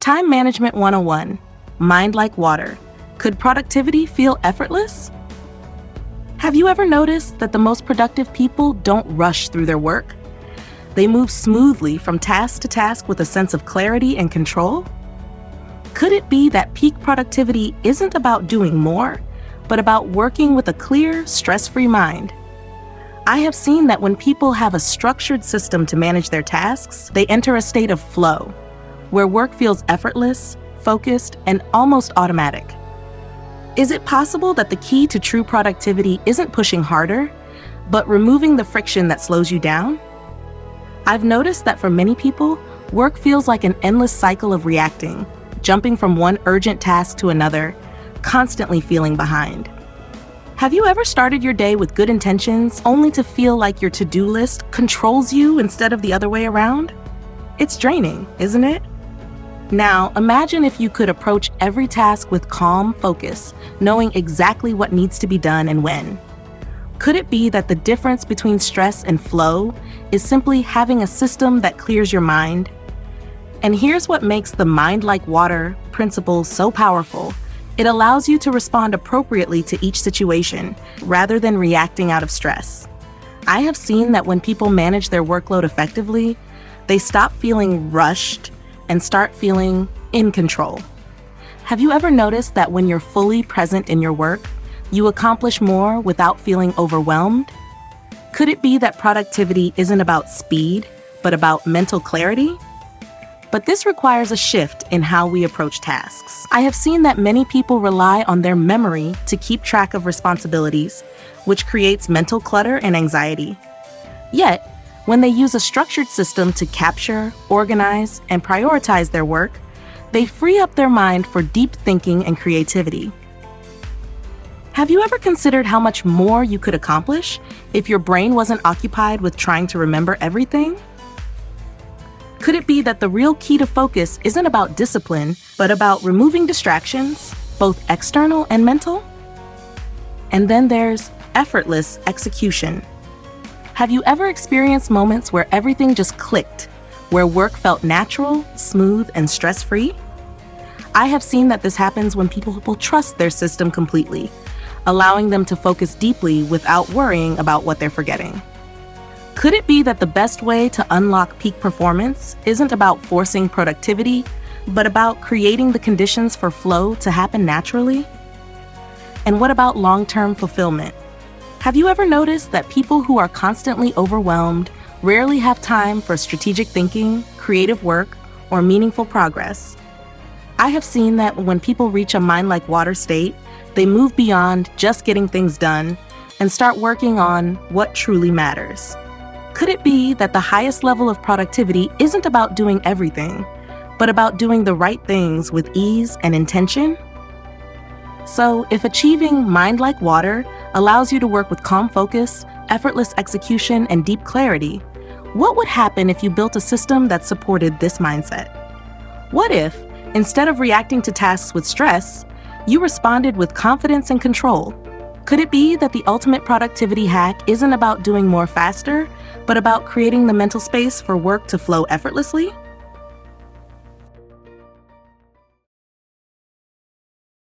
Time Management 101, Mind Like Water. Could productivity feel effortless? Have you ever noticed that the most productive people don't rush through their work? They move smoothly from task to task with a sense of clarity and control? Could it be that peak productivity isn't about doing more, but about working with a clear, stress-free mind? I have seen that when people have a structured system to manage their tasks, they enter a state of flow, where work feels effortless, focused, and almost automatic. Is it possible that the key to true productivity isn't pushing harder, but removing the friction that slows you down? I've noticed that for many people, work feels like an endless cycle of reacting, jumping from one urgent task to another, constantly feeling behind. Have you ever started your day with good intentions only to feel like your to-do list controls you instead of the other way around? It's draining, isn't it? Now, imagine if you could approach every task with calm focus, knowing exactly what needs to be done and when. Could it be that the difference between stress and flow is simply having a system that clears your mind? And here's what makes the mind like water principle so powerful. It allows you to respond appropriately to each situation, rather than reacting out of stress. I have seen that when people manage their workload effectively, they stop feeling rushed and start feeling in control. Have you ever noticed that when you're fully present in your work, you accomplish more without feeling overwhelmed? Could it be that productivity isn't about speed, but about mental clarity? But this requires a shift in how we approach tasks. I have seen that many people rely on their memory to keep track of responsibilities, which creates mental clutter and anxiety. Yet, when they use a structured system to capture, organize, and prioritize their work, they free up their mind for deep thinking and creativity. Have you ever considered how much more you could accomplish if your brain wasn't occupied with trying to remember everything? Could it be that the real key to focus isn't about discipline, but about removing distractions, both external and mental? And then there's effortless execution. Have you ever experienced moments where everything just clicked, where work felt natural, smooth, and stress-free? I have seen that this happens when people will trust their system completely, allowing them to focus deeply without worrying about what they're forgetting. Could it be that the best way to unlock peak performance isn't about forcing productivity, but about creating the conditions for flow to happen naturally? And what about long-term fulfillment? Have you ever noticed that people who are constantly overwhelmed rarely have time for strategic thinking, creative work, or meaningful progress? I have seen that when people reach a mind-like-water state, they move beyond just getting things done and start working on what truly matters. Could it be that the highest level of productivity isn't about doing everything, but about doing the right things with ease and intention? So, if achieving mind like water allows you to work with calm focus, effortless execution, and deep clarity, what would happen if you built a system that supported this mindset? What if, instead of reacting to tasks with stress, you responded with confidence and control? Could it be that the ultimate productivity hack isn't about doing more faster, but about creating the mental space for work to flow effortlessly?